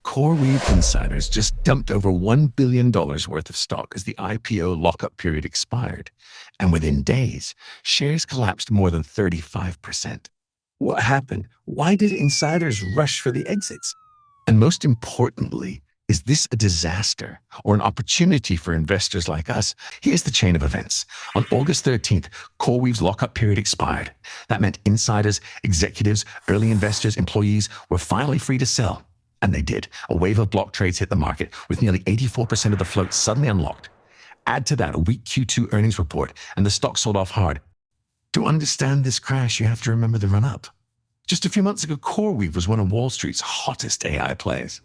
CoreWeave insiders just dumped over $1 billion worth of stock as the IPO lockup period expired. And within days, shares collapsed more than 35%. What happened? Why did insiders rush for the exits? And most importantly, is this a disaster or an opportunity for investors like us? Here's the chain of events. On August 13th, CoreWeave's lockup period expired. That meant insiders, executives, early investors, employees were finally free to sell. And they did. A wave of block trades hit the market, with nearly 84% of the float suddenly unlocked. Add to that a weak Q2 earnings report, and the stock sold off hard. To understand this crash, you have to remember the run-up. Just a few months ago, CoreWeave was one of Wall Street's hottest AI plays.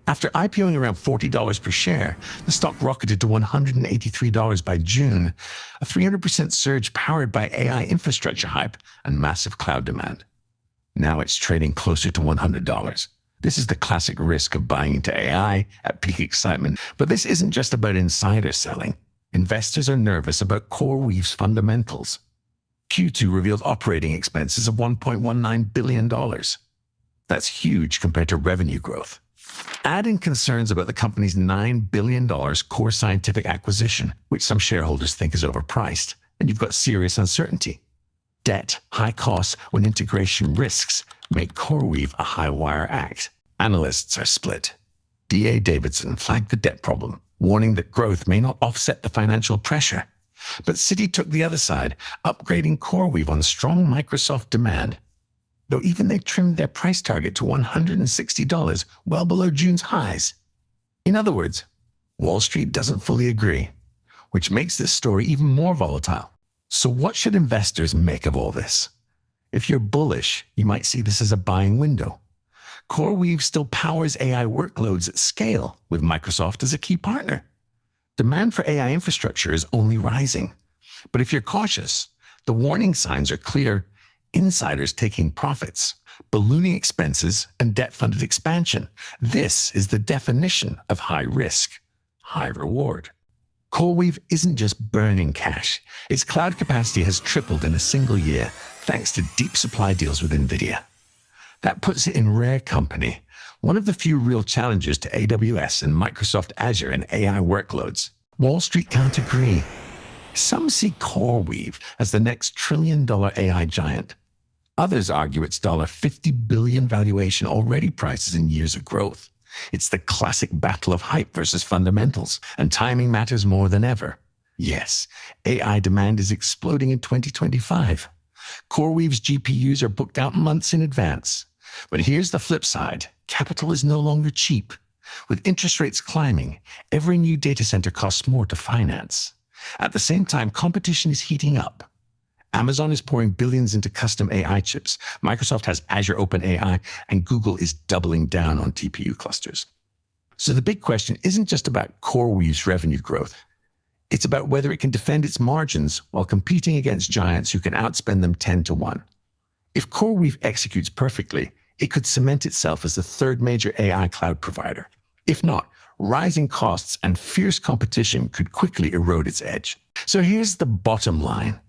After IPOing around $40 per share, the stock rocketed to $183 by June, a 300% surge powered by AI infrastructure hype and massive cloud demand. Now it's trading closer to $100. This is the classic risk of buying into AI at peak excitement. But this isn't just about insider selling. Investors are nervous about CoreWeave's fundamentals. Q2 revealed operating expenses of $1.19 billion. That's huge compared to revenue growth. Add in concerns about the company's $9 billion Core Scientific acquisition, which some shareholders think is overpriced, and you've got serious uncertainty. Debt, high costs, and integration risks make CoreWeave a high-wire act. Analysts are split. D.A. Davidson flagged the debt problem, warning that growth may not offset the financial pressure. But Citi took the other side, upgrading CoreWeave on strong Microsoft demand. Though even they trimmed their price target to $160, well below June's highs. In other words, Wall Street doesn't fully agree, which makes this story even more volatile. So what should investors make of all this? If you're bullish, you might see this as a buying window. CoreWeave still powers AI workloads at scale, with Microsoft as a key partner. Demand for AI infrastructure is only rising. But if you're cautious, the warning signs are clear. Insiders taking profits, ballooning expenses, and debt-funded expansion. This is the definition of high risk, high reward. CoreWeave isn't just burning cash. Its cloud capacity has tripled in a single year, thanks to deep supply deals with NVIDIA. That puts it in rare company, one of the few real challengers to AWS and Microsoft Azure and AI workloads. Wall Street can't agree. Some see CoreWeave as the next trillion-dollar AI giant. Others argue its $50 billion valuation already prices in years of growth. It's the classic battle of hype versus fundamentals, and timing matters more than ever. Yes, AI demand is exploding in 2025. CoreWeave's GPUs are booked out months in advance. But here's the flip side. Capital is no longer cheap. With interest rates climbing, every new data center costs more to finance. At the same time, competition is heating up. Amazon is pouring billions into custom AI chips. Microsoft has Azure OpenAI, and Google is doubling down on TPU clusters. So the big question isn't just about CoreWeave's revenue growth. It's about whether it can defend its margins while competing against giants who can outspend them 10 to 1. If CoreWeave executes perfectly, it could cement itself as the third major AI cloud provider. If not, rising costs and fierce competition could quickly erode its edge. So here's the bottom line.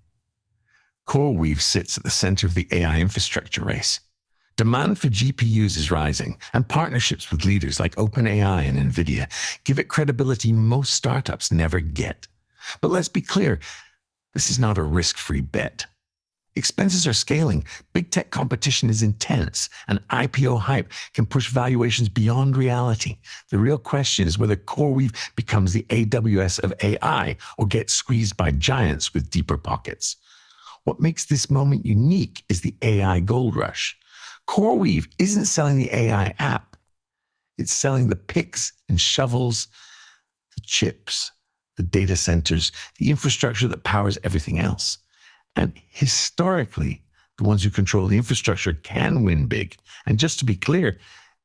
CoreWeave sits at the center of the AI infrastructure race. Demand for GPUs is rising, and partnerships with leaders like OpenAI and NVIDIA give it credibility most startups never get. But let's be clear, this is not a risk-free bet. Expenses are scaling, big tech competition is intense, and IPO hype can push valuations beyond reality. The real question is whether CoreWeave becomes the AWS of AI or gets squeezed by giants with deeper pockets. What makes this moment unique is the AI gold rush. CoreWeave isn't selling the AI app. It's selling the picks and shovels, the chips, the data centers, the infrastructure that powers everything else. And historically, the ones who control the infrastructure can win big. And just to be clear,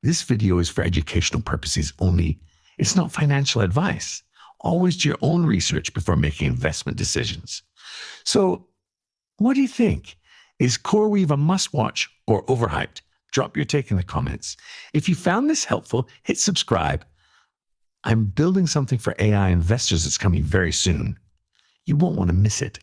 this video is for educational purposes only. It's not financial advice. Always do your own research before making investment decisions. So, what do you think? Is CoreWeave a must-watch or overhyped? Drop your take in the comments. If you found this helpful, hit subscribe. I'm building something for AI investors that's coming very soon. You won't want to miss it.